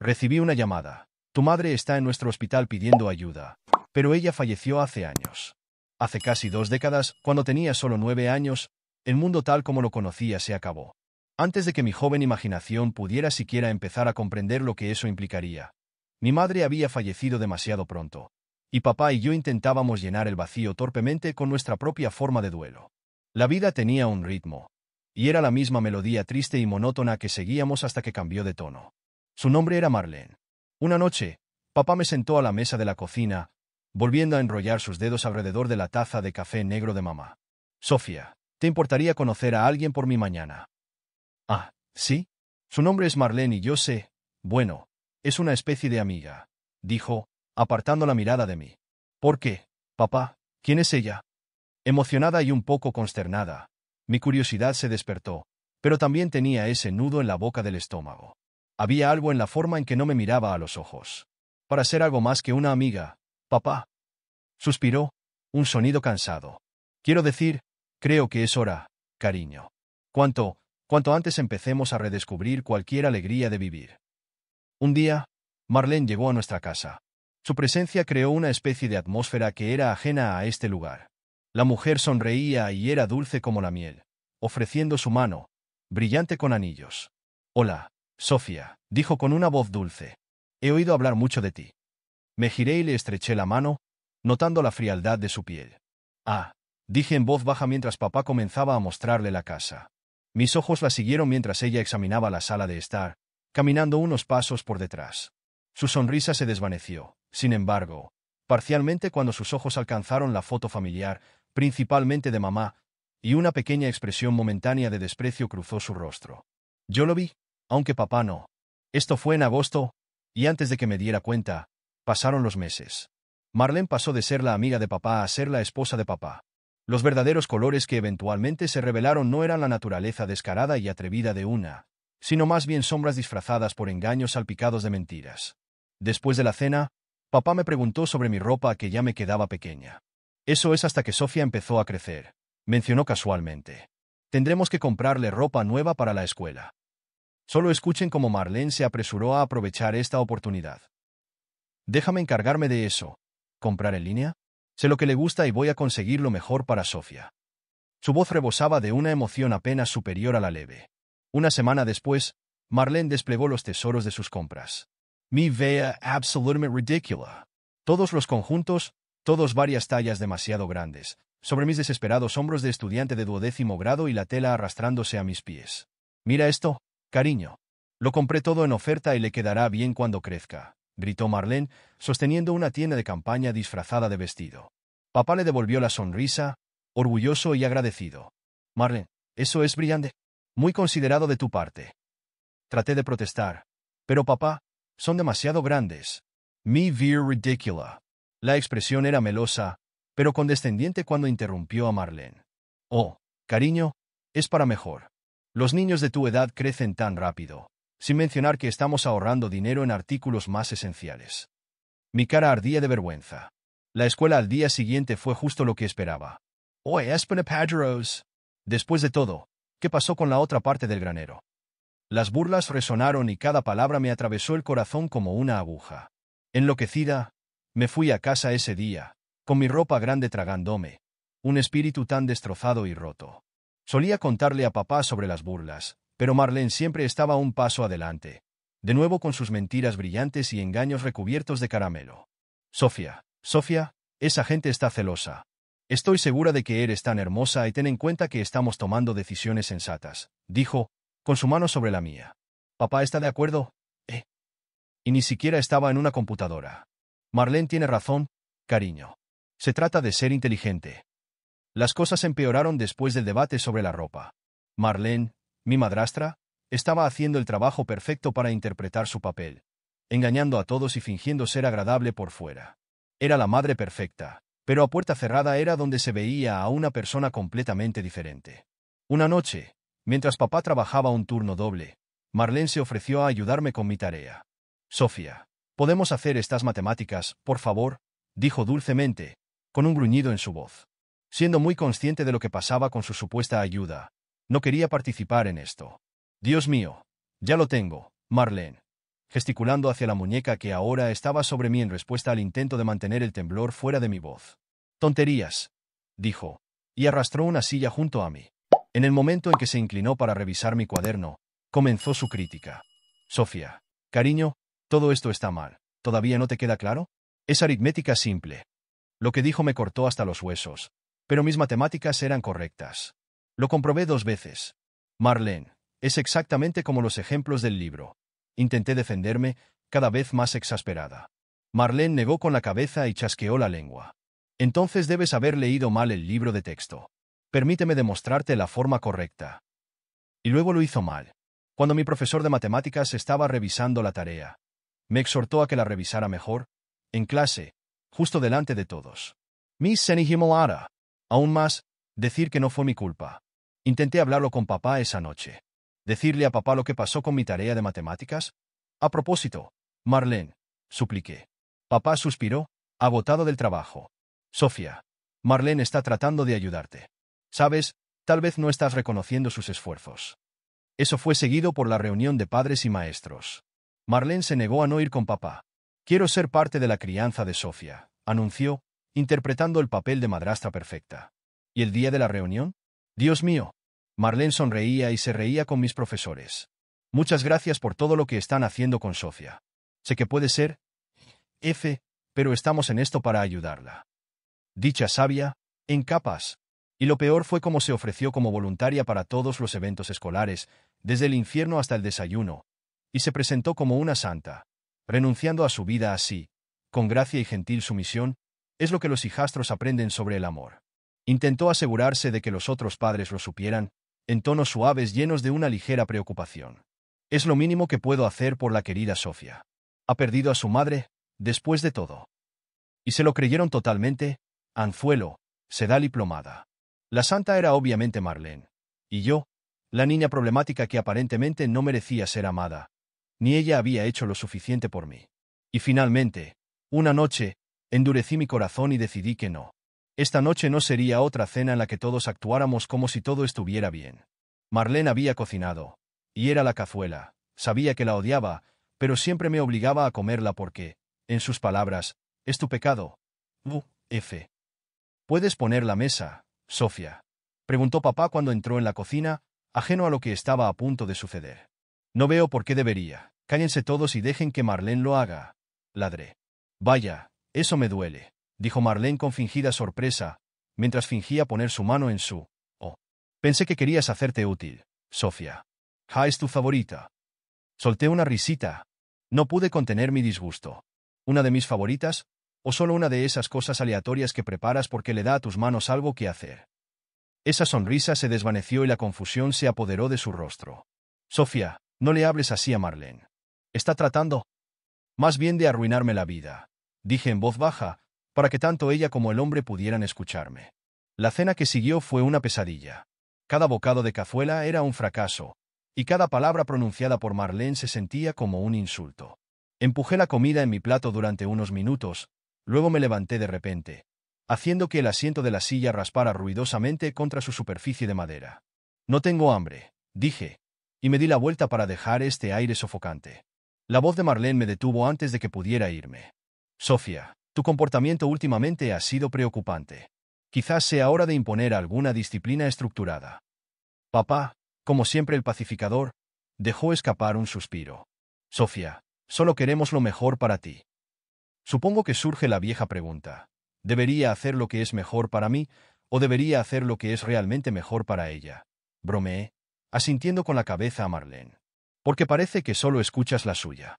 Recibí una llamada. Tu madre está en nuestro hospital pidiendo ayuda. Pero ella falleció hace años. Hace casi 2 décadas, cuando tenía solo 9 años, el mundo tal como lo conocía se acabó. Antes de que mi joven imaginación pudiera siquiera empezar a comprender lo que eso implicaría. Mi madre había fallecido demasiado pronto. Y papá y yo intentábamos llenar el vacío torpemente con nuestra propia forma de duelo. La vida tenía un ritmo. Y era la misma melodía triste y monótona que seguíamos hasta que cambió de tono. Su nombre era Marlene. Una noche, papá me sentó a la mesa de la cocina, volviendo a enrollar sus dedos alrededor de la taza de café negro de mamá. Sofía, ¿te importaría conocer a alguien por mí mañana? Ah, ¿sí? Su nombre es Marlene y yo sé, bueno, es una especie de amiga, dijo, apartando la mirada de mí. ¿Por qué, papá? ¿Quién es ella? Emocionada y un poco consternada, mi curiosidad se despertó, pero también tenía ese nudo en la boca del estómago. Había algo en la forma en que no me miraba a los ojos. Para ser algo más que una amiga, papá. Suspiró, un sonido cansado. Quiero decir, creo que es hora, cariño. Cuanto antes empecemos a redescubrir cualquier alegría de vivir. Un día, Marlene llegó a nuestra casa. Su presencia creó una especie de atmósfera que era ajena a este lugar. La mujer sonreía y era dulce como la miel, ofreciendo su mano, brillante con anillos. Hola, Sofía, dijo con una voz dulce. He oído hablar mucho de ti. Me giré y le estreché la mano, notando la frialdad de su piel. Ah, dije en voz baja mientras papá comenzaba a mostrarle la casa. Mis ojos la siguieron mientras ella examinaba la sala de estar, caminando unos pasos por detrás. Su sonrisa se desvaneció, sin embargo, parcialmente cuando sus ojos alcanzaron la foto familiar, principalmente de mamá, y una pequeña expresión momentánea de desprecio cruzó su rostro. Yo lo vi, aunque papá no. Esto fue en agosto, y antes de que me diera cuenta, pasaron los meses. Marlene pasó de ser la amiga de papá a ser la esposa de papá. Los verdaderos colores que eventualmente se revelaron no eran la naturaleza descarada y atrevida de una, sino más bien sombras disfrazadas por engaños salpicados de mentiras. Después de la cena, papá me preguntó sobre mi ropa que ya me quedaba pequeña. Eso es hasta que Sofía empezó a crecer, mencionó casualmente. Tendremos que comprarle ropa nueva para la escuela. Solo escuchen cómo Marlene se apresuró a aprovechar esta oportunidad. Déjame encargarme de eso. ¿Comprar en línea? Sé lo que le gusta y voy a conseguir lo mejor para Sofía. Su voz rebosaba de una emoción apenas superior a la leve. Una semana después, Marlene desplegó los tesoros de sus compras. Mi vea absolutamente ridícula. Todos los conjuntos, todos varias tallas demasiado grandes, sobre mis desesperados hombros de estudiante de 12º grado y la tela arrastrándose a mis pies. Mira esto, cariño. Lo compré todo en oferta y le quedará bien cuando crezca, gritó Marlene, sosteniendo una tienda de campaña disfrazada de vestido. Papá le devolvió la sonrisa, orgulloso y agradecido. Marlene, eso es brillante. Muy considerado de tu parte. Traté de protestar. Pero papá, son demasiado grandes. Mi vir ridícula. La expresión era melosa, pero condescendiente cuando interrumpió a Marlene. Oh, cariño, es para mejor. Los niños de tu edad crecen tan rápido, sin mencionar que estamos ahorrando dinero en artículos más esenciales. Mi cara ardía de vergüenza. La escuela al día siguiente fue justo lo que esperaba. Oye, Padros. Después de todo, ¿qué pasó con la otra parte del granero? Las burlas resonaron y cada palabra me atravesó el corazón como una aguja. Enloquecida, me fui a casa ese día, con mi ropa grande tragándome, un espíritu tan destrozado y roto. Solía contarle a papá sobre las burlas, pero Marlene siempre estaba un paso adelante, de nuevo con sus mentiras brillantes y engaños recubiertos de caramelo. Sofía, esa gente está celosa. Estoy segura de que eres tan hermosa y ten en cuenta que estamos tomando decisiones sensatas, dijo, con su mano sobre la mía. ¿Papá está de acuerdo? Y ni siquiera estaba en una computadora. Marlene tiene razón, cariño. Se trata de ser inteligente. Las cosas empeoraron después del debate sobre la ropa. Marlene, mi madrastra, estaba haciendo el trabajo perfecto para interpretar su papel, engañando a todos y fingiendo ser agradable por fuera. Era la madre perfecta, pero a puerta cerrada era donde se veía a una persona completamente diferente. Una noche, mientras papá trabajaba un turno doble, Marlene se ofreció a ayudarme con mi tarea. Sofía, ¿podemos hacer estas matemáticas, por favor?, dijo dulcemente, con un gruñido en su voz. Siendo muy consciente de lo que pasaba con su supuesta ayuda, no quería participar en esto. Dios mío, ya lo tengo, Marlene. gesticulando hacia la muñeca que ahora estaba sobre mí en respuesta al intento de mantener el temblor fuera de mi voz. «Tonterías», dijo, y arrastró una silla junto a mí. En el momento en que se inclinó para revisar mi cuaderno, comenzó su crítica. «Sofía, cariño, todo esto está mal. ¿Todavía no te queda claro? Es aritmética simple». Lo que dijo me cortó hasta los huesos, pero mis matemáticas eran correctas. Lo comprobé 2 veces. «Marlene, es exactamente como los ejemplos del libro». Intenté defenderme, cada vez más exasperada. Marlene negó con la cabeza y chasqueó la lengua. «Entonces debes haber leído mal el libro de texto. Permíteme demostrarte la forma correcta». Y luego lo hizo mal. Cuando mi profesor de matemáticas estaba revisando la tarea, me exhortó a que la revisara mejor, en clase, justo delante de todos. Miss Senihimolada. Aún más, decir que no fue mi culpa. Intenté hablarlo con papá esa noche. ¿Decirle a papá lo que pasó con mi tarea de matemáticas? A propósito, Marlene, supliqué. Papá suspiró, agotado del trabajo. «Sofía, Marlene está tratando de ayudarte. Sabes, tal vez no estás reconociendo sus esfuerzos». Eso fue seguido por la reunión de padres y maestros. Marlene se negó a no ir con papá. «Quiero ser parte de la crianza de Sofía», anunció, interpretando el papel de madrastra perfecta. ¿Y el día de la reunión? Dios mío. Marlene sonreía y se reía con mis profesores. «Muchas gracias por todo lo que están haciendo con Sofía. Sé que puede ser pero estamos en esto para ayudarla». Dicha sabia, en capas. Y lo peor fue cómo se ofreció como voluntaria para todos los eventos escolares, desde el infierno hasta el desayuno, y se presentó como una santa, renunciando a su vida así, con gracia y gentil sumisión, es lo que los hijastros aprenden sobre el amor. Intentó asegurarse de que los otros padres lo supieran, en tonos suaves llenos de una ligera preocupación. «Es lo mínimo que puedo hacer por la querida Sofía. Ha perdido a su madre, después de todo». Y se lo creyeron totalmente, anzuelo, sedal y plomada. La santa era obviamente Marlene. Y yo, la niña problemática que aparentemente no merecía ser amada, ni ella había hecho lo suficiente por mí. Y finalmente, una noche, endurecí mi corazón y decidí que no. Esta noche no sería otra cena en la que todos actuáramos como si todo estuviera bien. Marlene había cocinado, y era la cazuela, sabía que la odiaba, pero siempre me obligaba a comerla porque, en sus palabras, «es tu pecado». «¿Puedes poner la mesa, Sofía?», preguntó papá cuando entró en la cocina, ajeno a lo que estaba a punto de suceder. «No veo por qué debería. Cállense todos y dejen que Marlene lo haga», ladré. «Vaya, eso me duele», dijo Marlene con fingida sorpresa, mientras fingía poner su mano en su. «Oh. Pensé que querías hacerte útil, Sofía. Ja es tu favorita». Solté una risita. No pude contener mi disgusto. ¿Una de mis favoritas? ¿O solo una de esas cosas aleatorias que preparas porque le da a tus manos algo que hacer? Esa sonrisa se desvaneció y la confusión se apoderó de su rostro. «Sofía, no le hables así a Marlene. Está tratando más bien de arruinarme la vida», dije en voz baja, para que tanto ella como el hombre pudieran escucharme. La cena que siguió fue una pesadilla. Cada bocado de cazuela era un fracaso, y cada palabra pronunciada por Marlene se sentía como un insulto. Empujé la comida en mi plato durante unos minutos, luego me levanté de repente, haciendo que el asiento de la silla raspara ruidosamente contra su superficie de madera. «No tengo hambre», dije, y me di la vuelta para dejar este aire sofocante. La voz de Marlene me detuvo antes de que pudiera irme. «Sofía, tu comportamiento últimamente ha sido preocupante. Quizás sea hora de imponer alguna disciplina estructurada». Papá, como siempre el pacificador, dejó escapar un suspiro. «Sofía, solo queremos lo mejor para ti». Supongo que surge la vieja pregunta. ¿Debería hacer lo que es mejor para mí, o debería hacer lo que es realmente mejor para ella? Bromeé, asintiendo con la cabeza a Marlene. Porque parece que solo escuchas la suya.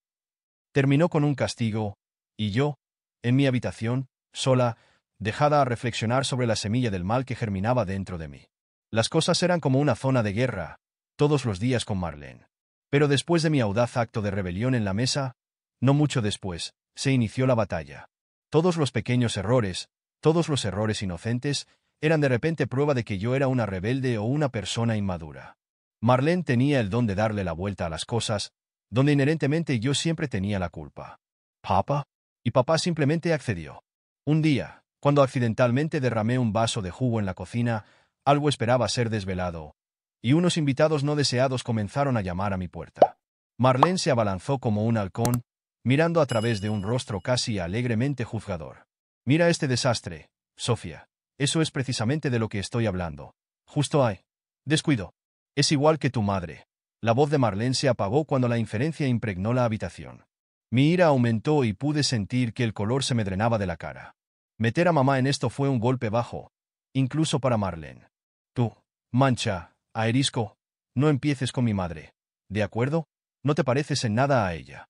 Terminó con un castigo, y yo, en mi habitación, sola, dejada a reflexionar sobre la semilla del mal que germinaba dentro de mí. Las cosas eran como una zona de guerra, todos los días con Marlene. Pero después de mi audaz acto de rebelión en la mesa, no mucho después, se inició la batalla. Todos los pequeños errores, todos los errores inocentes, eran de repente prueba de que yo era una rebelde o una persona inmadura. Marlene tenía el don de darle la vuelta a las cosas, donde inherentemente yo siempre tenía la culpa. «¿Papá?» Y papá simplemente accedió. Un día, cuando accidentalmente derramé un vaso de jugo en la cocina, algo esperaba ser desvelado, y unos invitados no deseados comenzaron a llamar a mi puerta. Marlene se abalanzó como un halcón, mirando a través de un rostro casi alegremente juzgador. Mira este desastre, Sofía. Eso es precisamente de lo que estoy hablando. Justo hay descuido. Es igual que tu madre. La voz de Marlene se apagó cuando la inferencia impregnó la habitación. Mi ira aumentó y pude sentir que el color se me drenaba de la cara. Meter a mamá en esto fue un golpe bajo, incluso para Marlene. Tú, mancha, aerisco, no empieces con mi madre. ¿De acuerdo? No te pareces en nada a ella.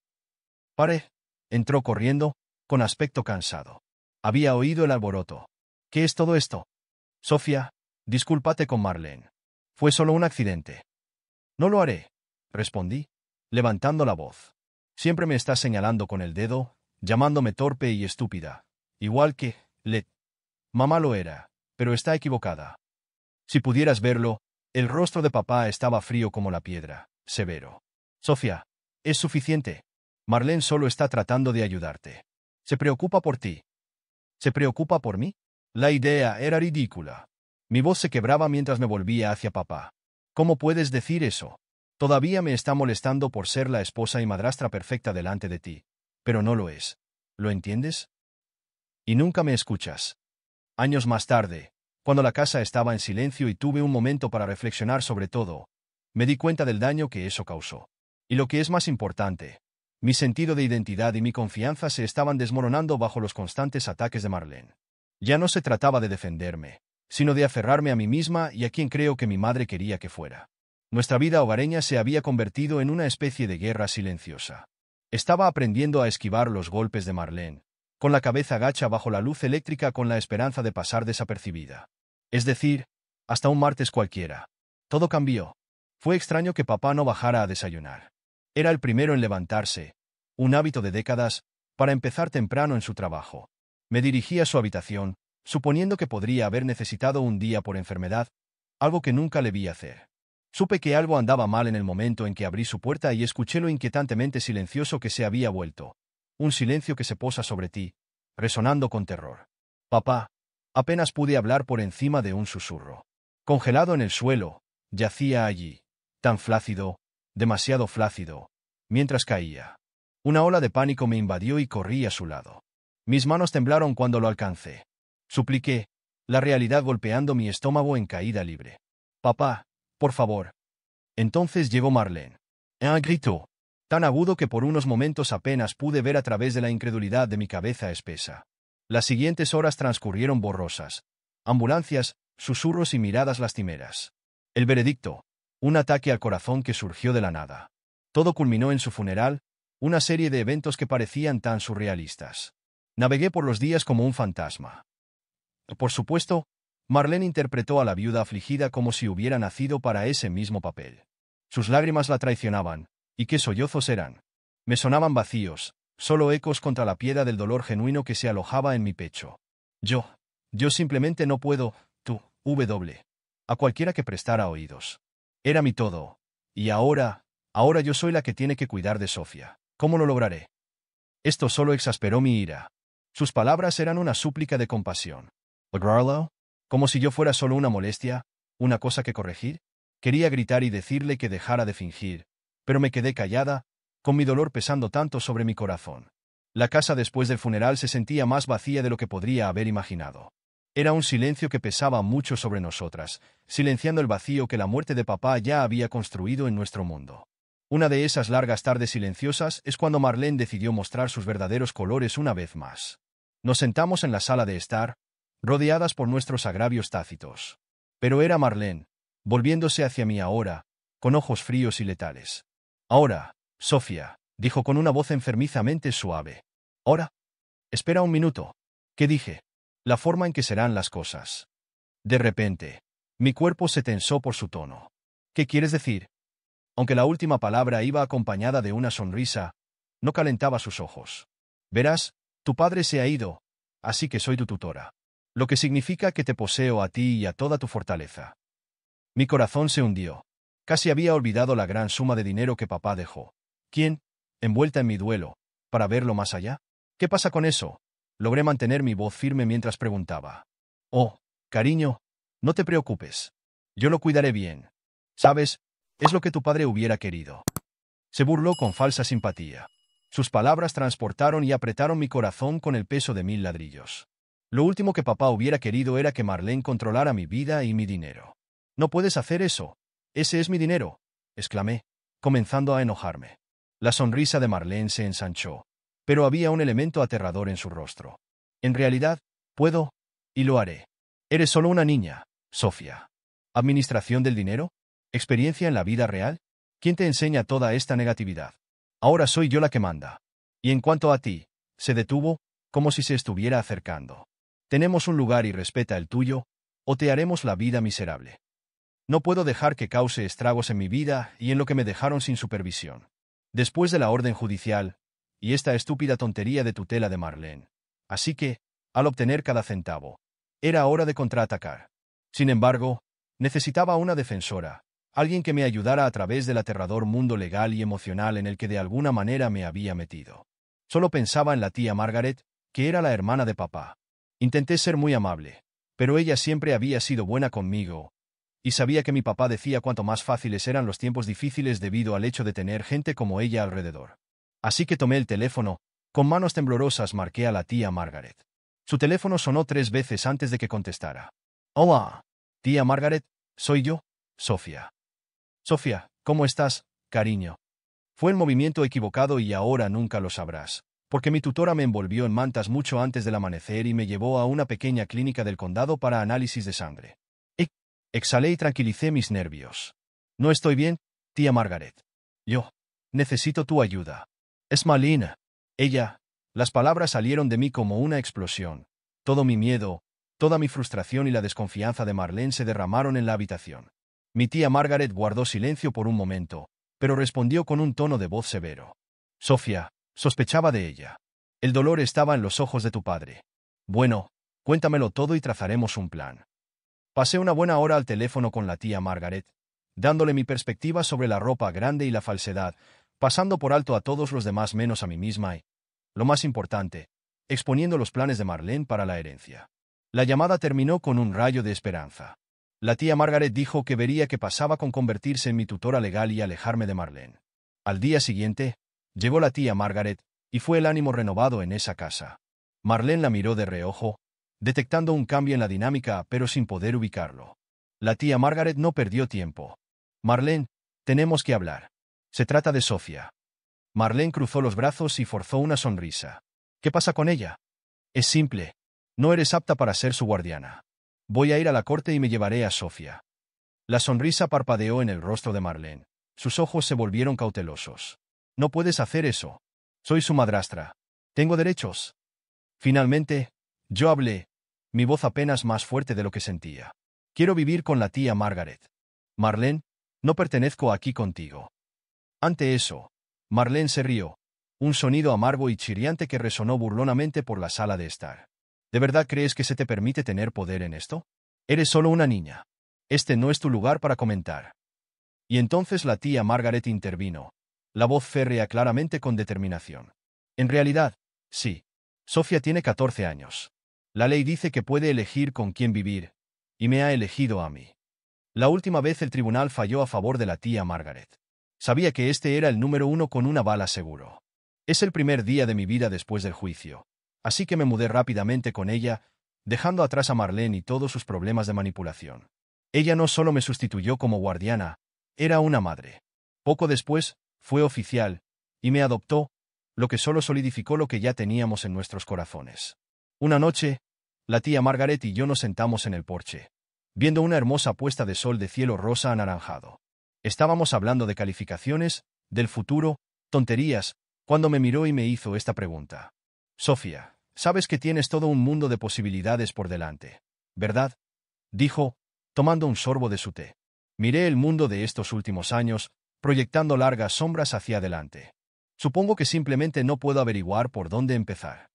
Pare. Entró corriendo, con aspecto cansado. Había oído el alboroto. ¿Qué es todo esto? Sofía, discúlpate con Marlene. Fue solo un accidente. No lo haré, respondí, levantando la voz. Siempre me estás señalando con el dedo, llamándome torpe y estúpida. Igual que, mamá lo era, pero está equivocada. Si pudieras verlo, el rostro de papá estaba frío como la piedra, severo. Sofía, es suficiente. Marlene solo está tratando de ayudarte. Se preocupa por ti. ¿Se preocupa por mí? La idea era ridícula. Mi voz se quebraba mientras me volvía hacia papá. ¿Cómo puedes decir eso? Todavía me está molestando por ser la esposa y madrastra perfecta delante de ti, pero no lo es. ¿Lo entiendes? Y nunca me escuchas. Años más tarde, cuando la casa estaba en silencio y tuve un momento para reflexionar sobre todo, me di cuenta del daño que eso causó. Y lo que es más importante, mi sentido de identidad y mi confianza se estaban desmoronando bajo los constantes ataques de Marlene. Ya no se trataba de defenderme, sino de aferrarme a mí misma y a quien creo que mi madre quería que fuera. Nuestra vida hogareña se había convertido en una especie de guerra silenciosa. Estaba aprendiendo a esquivar los golpes de Marlene, con la cabeza gacha bajo la luz eléctrica con la esperanza de pasar desapercibida. Es decir, hasta un martes cualquiera. Todo cambió. Fue extraño que papá no bajara a desayunar. Era el primero en levantarse, un hábito de décadas, para empezar temprano en su trabajo. Me dirigí a su habitación, suponiendo que podría haber necesitado un día por enfermedad, algo que nunca le vi hacer. Supe que algo andaba mal en el momento en que abrí su puerta y escuché lo inquietantemente silencioso que se había vuelto. Un silencio que se posa sobre ti, resonando con terror. Papá. Apenas pude hablar por encima de un susurro. Congelado en el suelo, yacía allí, tan flácido, demasiado flácido, mientras caía. Una ola de pánico me invadió y corrí a su lado. Mis manos temblaron cuando lo alcancé. Supliqué, la realidad golpeando mi estómago en caída libre. Papá, por favor. Entonces llegó Marlene. Gritó, tan agudo que por unos momentos apenas pude ver a través de la incredulidad de mi cabeza espesa. Las siguientes horas transcurrieron borrosas. Ambulancias, susurros y miradas lastimeras. El veredicto, un ataque al corazón que surgió de la nada. Todo culminó en su funeral, una serie de eventos que parecían tan surrealistas. Navegué por los días como un fantasma. Por supuesto, Marlene interpretó a la viuda afligida como si hubiera nacido para ese mismo papel. Sus lágrimas la traicionaban, y qué sollozos eran. Me sonaban vacíos, solo ecos contra la piedra del dolor genuino que se alojaba en mi pecho. Yo simplemente no puedo, a cualquiera que prestara oídos. Era mi todo. Y ahora yo soy la que tiene que cuidar de Sofía. ¿Cómo lo lograré? Esto solo exasperó mi ira. Sus palabras eran una súplica de compasión. ¿Lograrlo? Como si yo fuera solo una molestia, una cosa que corregir. Quería gritar y decirle que dejara de fingir, pero me quedé callada, con mi dolor pesando tanto sobre mi corazón. La casa después del funeral se sentía más vacía de lo que podría haber imaginado. Era un silencio que pesaba mucho sobre nosotras, silenciando el vacío que la muerte de papá ya había construido en nuestro mundo. Una de esas largas tardes silenciosas es cuando Marlene decidió mostrar sus verdaderos colores una vez más. Nos sentamos en la sala de estar, rodeadas por nuestros agravios tácitos. Pero era Marlene, volviéndose hacia mí ahora, con ojos fríos y letales. Ahora, Sofía, dijo con una voz enfermizamente suave. Ahora. Espera un minuto. ¿Qué dije? La forma en que serán las cosas. De repente, mi cuerpo se tensó por su tono. ¿Qué quieres decir? Aunque la última palabra iba acompañada de una sonrisa, no calentaba sus ojos. Verás, tu padre se ha ido, así que soy tu tutora. Lo que significa que te poseo a ti y a toda tu fortaleza. Mi corazón se hundió. Casi había olvidado la gran suma de dinero que papá dejó. ¿Quién? Envuelta en mi duelo, para verlo más allá. ¿Qué pasa con eso? Logré mantener mi voz firme mientras preguntaba. Oh, cariño, no te preocupes. Yo lo cuidaré bien. ¿Sabes? Es lo que tu padre hubiera querido. Se burló con falsa simpatía. Sus palabras transportaron y apretaron mi corazón con el peso de 1000 ladrillos. Lo último que papá hubiera querido era que Marlene controlara mi vida y mi dinero. «No puedes hacer eso. Ese es mi dinero», exclamé, comenzando a enojarme. La sonrisa de Marlene se ensanchó, pero había un elemento aterrador en su rostro. «En realidad, puedo, y lo haré. Eres solo una niña, Sofía. ¿Administración del dinero? ¿Experiencia en la vida real? ¿Quién te enseña toda esta negatividad? Ahora soy yo la que manda. Y en cuanto a ti», se detuvo, como si se estuviera acercando. «Tenemos un lugar y respeta el tuyo, o te haremos la vida miserable. No puedo dejar que cause estragos en mi vida y en lo que me dejaron sin supervisión. Después de la orden judicial, y esta estúpida tontería de tutela de Marlene. Así que, al obtener cada centavo, era hora de contraatacar. Sin embargo, necesitaba una defensora, alguien que me ayudara a través del aterrador mundo legal y emocional en el que de alguna manera me había metido. Solo pensaba en la tía Margaret, que era la hermana de papá. Intenté ser muy amable, pero ella siempre había sido buena conmigo, y sabía que mi papá decía cuánto más fáciles eran los tiempos difíciles debido al hecho de tener gente como ella alrededor. Así que tomé el teléfono, con manos temblorosas marqué a la tía Margaret. Su teléfono sonó 3 veces antes de que contestara. «Hola, tía Margaret, soy yo, Sofía». «Sofía, ¿cómo estás, cariño?» Fue el movimiento equivocado y ahora nunca lo sabrás, porque mi tutora me envolvió en mantas mucho antes del amanecer y me llevó a una pequeña clínica del condado para análisis de sangre. Exhalé y tranquilicé mis nervios. «No estoy bien, tía Margaret. Yo necesito tu ayuda. Es Marlene. Ella». Las palabras salieron de mí como una explosión. Todo mi miedo, toda mi frustración y la desconfianza de Marlene se derramaron en la habitación. Mi tía Margaret guardó silencio por un momento, pero respondió con un tono de voz severo. «Sofía, sospechaba de ella. El dolor estaba en los ojos de tu padre. Bueno, cuéntamelo todo y trazaremos un plan». Pasé una buena hora al teléfono con la tía Margaret, dándole mi perspectiva sobre la ropa grande y la falsedad, pasando por alto a todos los demás menos a mí misma y, lo más importante, exponiendo los planes de Marlene para la herencia. La llamada terminó con un rayo de esperanza. La tía Margaret dijo que vería qué pasaba con convertirse en mi tutora legal y alejarme de Marlene. Al día siguiente, llegó la tía Margaret, y fue el ánimo renovado en esa casa. Marlene la miró de reojo, detectando un cambio en la dinámica pero sin poder ubicarlo. La tía Margaret no perdió tiempo. «Marlene, tenemos que hablar. Se trata de Sofía». Marlene cruzó los brazos y forzó una sonrisa. «¿Qué pasa con ella?» «Es simple. No eres apta para ser su guardiana. Voy a ir a la corte y me llevaré a Sofía». La sonrisa parpadeó en el rostro de Marlene. Sus ojos se volvieron cautelosos. «No puedes hacer eso. Soy su madrastra. Tengo derechos». Finalmente, yo hablé, mi voz apenas más fuerte de lo que sentía. «Quiero vivir con la tía Margaret. Marlene, no pertenezco aquí contigo». Ante eso, Marlene se rió, un sonido amargo y chirriante que resonó burlonamente por la sala de estar. «¿De verdad crees que se te permite tener poder en esto? Eres solo una niña. Este no es tu lugar para comentar». Y entonces la tía Margaret intervino, la voz férrea claramente con determinación. «En realidad, sí. Sofía tiene 14 años. La ley dice que puede elegir con quién vivir, y me ha elegido a mí». La última vez el tribunal falló a favor de la tía Margaret. Sabía que este era el número 1 con una bala seguro. Es el primer día de mi vida después del juicio, así que me mudé rápidamente con ella, dejando atrás a Marlene y todos sus problemas de manipulación. Ella no solo me sustituyó como guardiana, era una madre. Poco después, fue oficial, y me adoptó, lo que solo solidificó lo que ya teníamos en nuestros corazones. Una noche, la tía Margaret y yo nos sentamos en el porche, viendo una hermosa puesta de sol de cielo rosa anaranjado. Estábamos hablando de calificaciones, del futuro, tonterías, cuando me miró y me hizo esta pregunta. «Sofía, sabes que tienes todo un mundo de posibilidades por delante, ¿verdad?», dijo, tomando un sorbo de su té. Miré el mundo de estos últimos años, proyectando largas sombras hacia adelante. Supongo que simplemente no puedo averiguar por dónde empezar.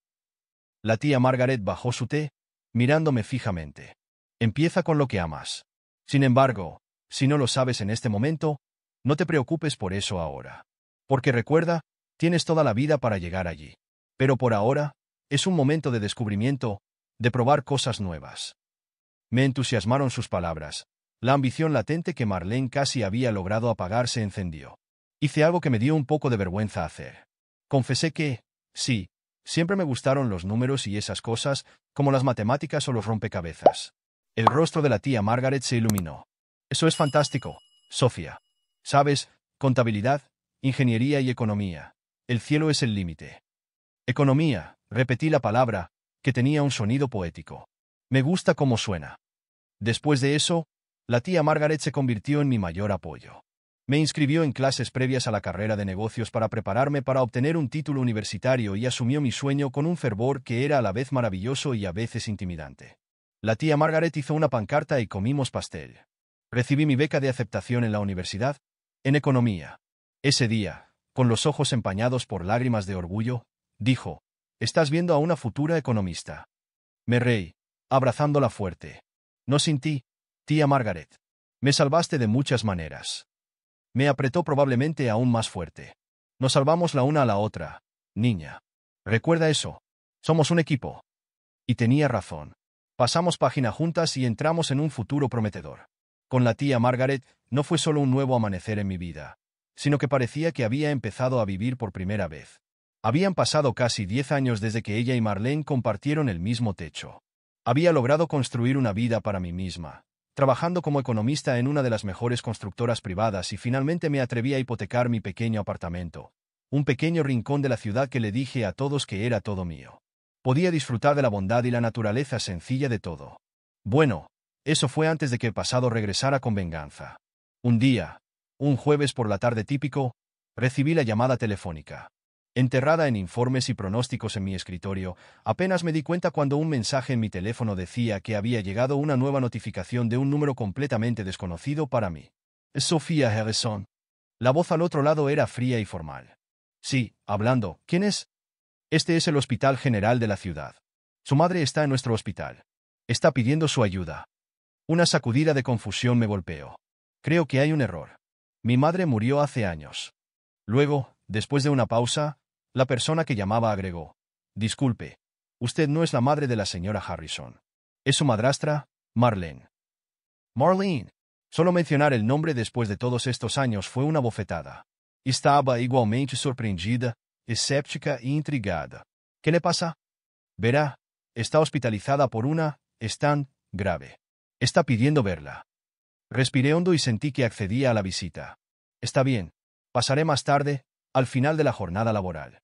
La tía Margaret bajó su té, mirándome fijamente. «Empieza con lo que amas. Sin embargo, si no lo sabes en este momento, no te preocupes por eso ahora. Porque recuerda, tienes toda la vida para llegar allí. Pero por ahora, es un momento de descubrimiento, de probar cosas nuevas». Me entusiasmaron sus palabras. La ambición latente que Marlene casi había logrado apagar se encendió. Hice algo que me dio un poco de vergüenza hacer. Confesé que, sí, siempre me gustaron los números y esas cosas, como las matemáticas o los rompecabezas. El rostro de la tía Margaret se iluminó. Eso es fantástico, Sofía. ¿Sabes? Contabilidad, ingeniería y economía. El cielo es el límite. Economía, repetí la palabra, que tenía un sonido poético. Me gusta cómo suena. Después de eso, la tía Margaret se convirtió en mi mayor apoyo. Me inscribió en clases previas a la carrera de negocios para prepararme para obtener un título universitario y asumió mi sueño con un fervor que era a la vez maravilloso y a veces intimidante. La tía Margaret hizo una pancarta y comimos pastel. Recibí mi beca de aceptación en la universidad, en economía. Ese día, con los ojos empañados por lágrimas de orgullo, dijo: «Estás viendo a una futura economista». Me reí, abrazándola fuerte. «No sin ti, tía Margaret. Me salvaste de muchas maneras». Me apretó probablemente aún más fuerte. «Nos salvamos la una a la otra, niña. Recuerda eso. Somos un equipo». Y tenía razón. Pasamos página juntas y entramos en un futuro prometedor. Con la tía Margaret, no fue solo un nuevo amanecer en mi vida, sino que parecía que había empezado a vivir por primera vez. Habían pasado casi 10 años desde que ella y Marlene compartieron el mismo techo. Había logrado construir una vida para mí misma, trabajando como economista en una de las mejores constructoras privadas, y finalmente me atreví a hipotecar mi pequeño apartamento, un pequeño rincón de la ciudad que le dije a todos que era todo mío. Podía disfrutar de la bondad y la naturaleza sencilla de todo. Bueno, eso fue antes de que el pasado regresara con venganza. Un día, un jueves por la tarde típico, recibí la llamada telefónica. Enterrada en informes y pronósticos en mi escritorio, apenas me di cuenta cuando un mensaje en mi teléfono decía que había llegado una nueva notificación de un número completamente desconocido para mí. Sofía Harrison. La voz al otro lado era fría y formal. Sí, hablando. ¿Quién es? Este es el Hospital General de la ciudad. Su madre está en nuestro hospital. Está pidiendo su ayuda. Una sacudida de confusión me golpeó. Creo que hay un error. Mi madre murió hace años. Luego, después de una pausa, la persona que llamaba agregó: «Disculpe, usted no es la madre de la señora Harrison. Es su madrastra, Marlene». Marlene. Solo mencionar el nombre después de todos estos años fue una bofetada. Estaba igualmente sorprendida, escéptica e intrigada. ¿Qué le pasa? Verá, está hospitalizada por una tan grave. Está pidiendo verla. Respiré hondo y sentí que accedía a la visita. Está bien. Pasaré más tarde, al final de la jornada laboral.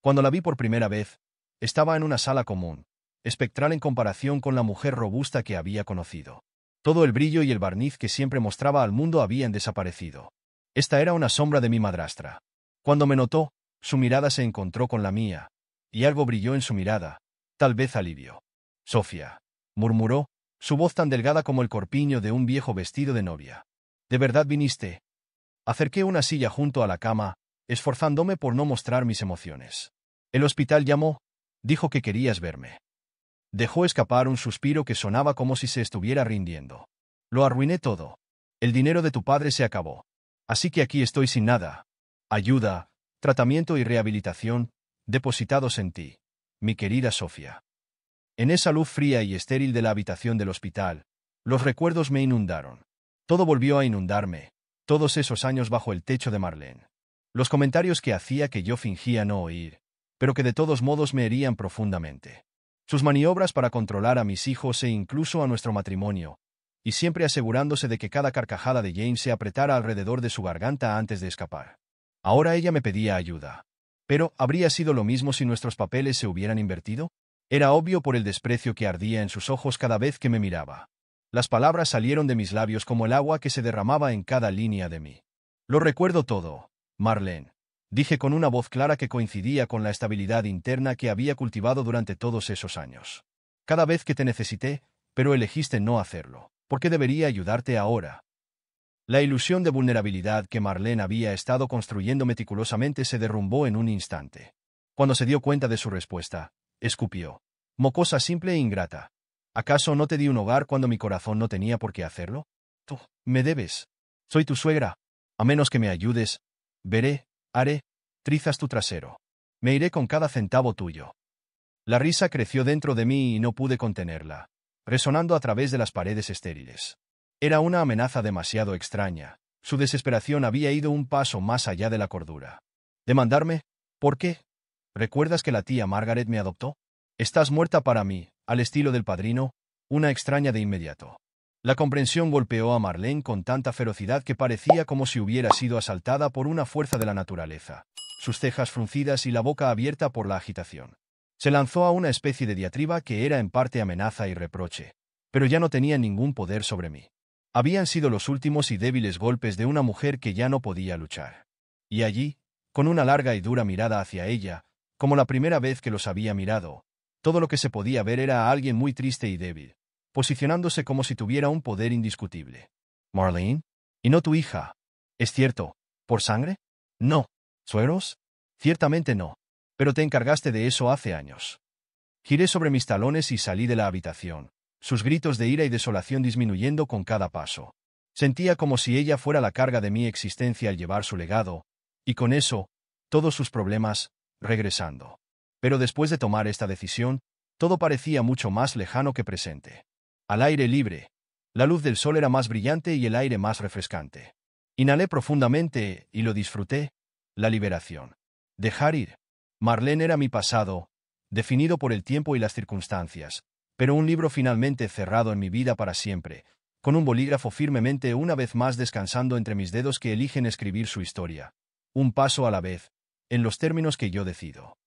Cuando la vi por primera vez, estaba en una sala común, espectral en comparación con la mujer robusta que había conocido. Todo el brillo y el barniz que siempre mostraba al mundo habían desaparecido. Esta era una sombra de mi madrastra. Cuando me notó, su mirada se encontró con la mía, y algo brilló en su mirada, tal vez alivio. «Sofía», murmuró, su voz tan delgada como el corpiño de un viejo vestido de novia. «¿De verdad viniste?» Acerqué una silla junto a la cama, esforzándome por no mostrar mis emociones. «El hospital llamó. Dijo que querías verme». Dejó escapar un suspiro que sonaba como si se estuviera rindiendo. «Lo arruiné todo. El dinero de tu padre se acabó. Así que aquí estoy sin nada. Ayuda, tratamiento y rehabilitación, depositados en ti, mi querida Sofía». En esa luz fría y estéril de la habitación del hospital, los recuerdos me inundaron. Todo volvió a inundarme, todos esos años bajo el techo de Marlene. Los comentarios que hacía que yo fingía no oír, pero que de todos modos me herían profundamente. Sus maniobras para controlar a mis hijos e incluso a nuestro matrimonio, y siempre asegurándose de que cada carcajada de James se apretara alrededor de su garganta antes de escapar. Ahora ella me pedía ayuda. Pero, ¿habría sido lo mismo si nuestros papeles se hubieran invertido? Era obvio por el desprecio que ardía en sus ojos cada vez que me miraba. Las palabras salieron de mis labios como el agua que se derramaba en cada línea de mí. «Lo recuerdo todo, Marlene», dije con una voz clara que coincidía con la estabilidad interna que había cultivado durante todos esos años. «Cada vez que te necesité, pero elegiste no hacerlo. ¿Por qué debería ayudarte ahora?» La ilusión de vulnerabilidad que Marlene había estado construyendo meticulosamente se derrumbó en un instante. Cuando se dio cuenta de su respuesta, escupió. «Mocosa simple e ingrata. ¿Acaso no te di un hogar cuando mi corazón no tenía por qué hacerlo? Tú, me debes. Soy tu suegra. A menos que me ayudes, haré, trizas tu trasero. Me iré con cada centavo tuyo». La risa creció dentro de mí y no pude contenerla, resonando a través de las paredes estériles. Era una amenaza demasiado extraña, Su desesperación había ido un paso más allá de la cordura. ¿Demandarme? ¿Por qué? ¿Recuerdas que la tía Margaret me adoptó? Estás muerta para mí, al estilo del padrino, una extraña de inmediato. La comprensión golpeó a Marlene con tanta ferocidad que parecía como si hubiera sido asaltada por una fuerza de la naturaleza, sus cejas fruncidas y la boca abierta por la agitación. Se lanzó a una especie de diatriba que era en parte amenaza y reproche, pero ya no tenía ningún poder sobre mí. Habían sido los últimos y débiles golpes de una mujer que ya no podía luchar. Y allí, con una larga y dura mirada hacia ella, como la primera vez que los había mirado, todo lo que se podía ver era a alguien muy triste y débil, posicionándose como si tuviera un poder indiscutible. ¿Marlene? ¿Y no tu hija? ¿Es cierto? ¿Por sangre? No. ¿Sueros? Ciertamente no. Pero te encargaste de eso hace años. Giré sobre mis talones y salí de la habitación, sus gritos de ira y desolación disminuyendo con cada paso. Sentía como si ella fuera la carga de mi existencia al llevar su legado, y con eso, todos sus problemas, regresando. Pero después de tomar esta decisión, todo parecía mucho más lejano que presente. Al aire libre, la luz del sol era más brillante y el aire más refrescante. Inhalé profundamente y lo disfruté, la liberación. Dejar ir. Marlene era mi pasado, definido por el tiempo y las circunstancias, pero un libro finalmente cerrado en mi vida para siempre, con un bolígrafo firmemente una vez más descansando entre mis dedos que eligen escribir su historia. Un paso a la vez, en los términos que yo decido.